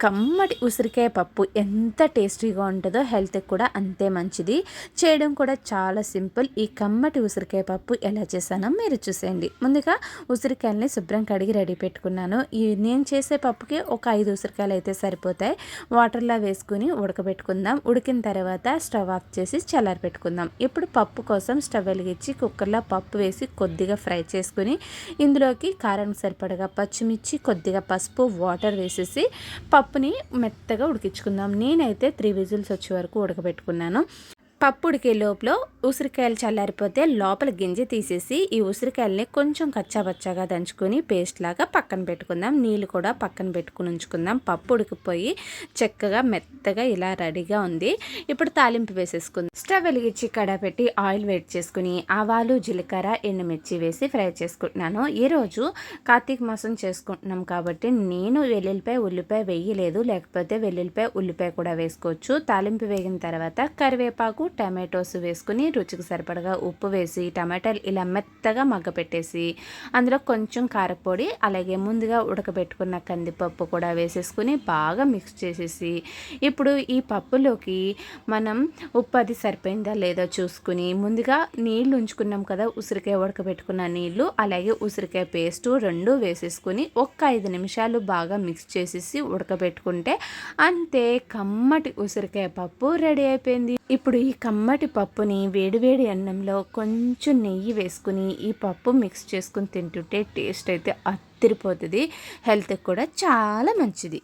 కమ్మటి ఉసిరికాయ పప్పు ఎంత టేస్టీగా ఉంటుందో హెల్త్కి కూడా అంతే మంచిది. చేయడం కూడా చాలా సింపుల్. ఈ కమ్మటి ఉసిరికాయ పప్పు ఎలా చేశానో మీరు చూసేయండి. ముందుగా ఉసిరికాయలని శుభ్రం కడిగి రెడీ పెట్టుకున్నాను. నేను చేసే పప్పుకి ఒక 5 ఉసిరికాయలు అయితే సరిపోతాయి. వాటర్లో వేసుకుని ఉడకబెట్టుకుందాం. ఉడికిన తర్వాత స్టవ్ ఆఫ్ చేసి చల్లారి పెట్టుకుందాం. ఇప్పుడు పప్పు కోసం స్టవ్ వెలిగించి కుక్కర్లో పప్పు వేసి కొద్దిగా ఫ్రై చేసుకుని ఇందులోకి కారానికి సరిపడగా పచ్చిమిర్చి, కొద్దిగా పసుపు, వాటర్ వేసేసి పప్పుని మెత్తగా ఉడికించుకుందాం. నేనైతే 3 విజిల్స్ వచ్చే వరకు ఉడకబెట్టుకున్నాను. పప్పు ఉడికే లోపల ఉసిరికాయలు చల్లారిపోతే లోపల గింజ తీసేసి ఈ ఉసిరికాయలని కొంచెం కచ్చాబచ్చాగా దంచుకొని పేస్ట్ లాగా పక్కన పెట్టుకుందాం. నీళ్ళు కూడా పక్కన పెట్టుకుని ఉంచుకుందాం. పప్పు ఉడికిపోయి చక్కగా మెత్తగా ఇలా రెడీగా ఉంది. ఇప్పుడు తాలింపు వేసేసుకుందాం. స్టవ్ వెలిగించి కడాయి పెట్టి ఆయిల్ వేడి చేసుకుని ఆవాలు, జీలకర్ర, ఎండుమిర్చి వేసి ఫ్రై చేసుకుంటున్నాను. ఈరోజు కార్తీక మాసం చేసుకుంటున్నాం కాబట్టి నేను వెల్లుల్లిపాయ, ఉల్లిపాయ వేయలేదు. లేకపోతే వెల్లుల్లిపాయ, ఉల్లిపాయ కూడా వేసుకోవచ్చు. తాలింపు వేగిన తర్వాత కరివేపాకు, టమాటోస్ వేసుకుని రుచికి సరిపడగా ఉప్పు వేసి టమాటాలు ఇలా మెత్తగా మగ్గపెట్టేసి అందులో కొంచెం కారపొడి, అలాగే ముందుగా ఉడకబెట్టుకున్న కందిపప్పు కూడా వేసేసుకుని బాగా మిక్స్ చేసేసి ఇప్పుడు ఈ పప్పులోకి మనం ఉప్పు అది సరిపోయిందా లేదో చూసుకుని ముందుగా నీళ్లు ఉంచుకున్నాం కదా, ఉసిరికాయ ఉడకబెట్టుకున్న నీళ్లు అలాగే ఉసిరికాయ పేస్టు 2 వేసేసుకుని ఒక్క 5 నిమిషాలు బాగా మిక్స్ చేసేసి ఉడకబెట్టుకుంటే అంతే, కమ్మటి ఉసిరికాయ పప్పు రెడీ అయిపోయింది. ఇప్పుడు ఈ కమ్మటి పప్పుని వేడివేడి అన్నంలో కొంచెం నెయ్యి వేసుకుని ఈ పప్పు మిక్స్ చేసుకుని తింటుంటే టేస్ట్ అయితే అదిరిపోతుంది. హెల్త్కి కూడా చాలా మంచిది.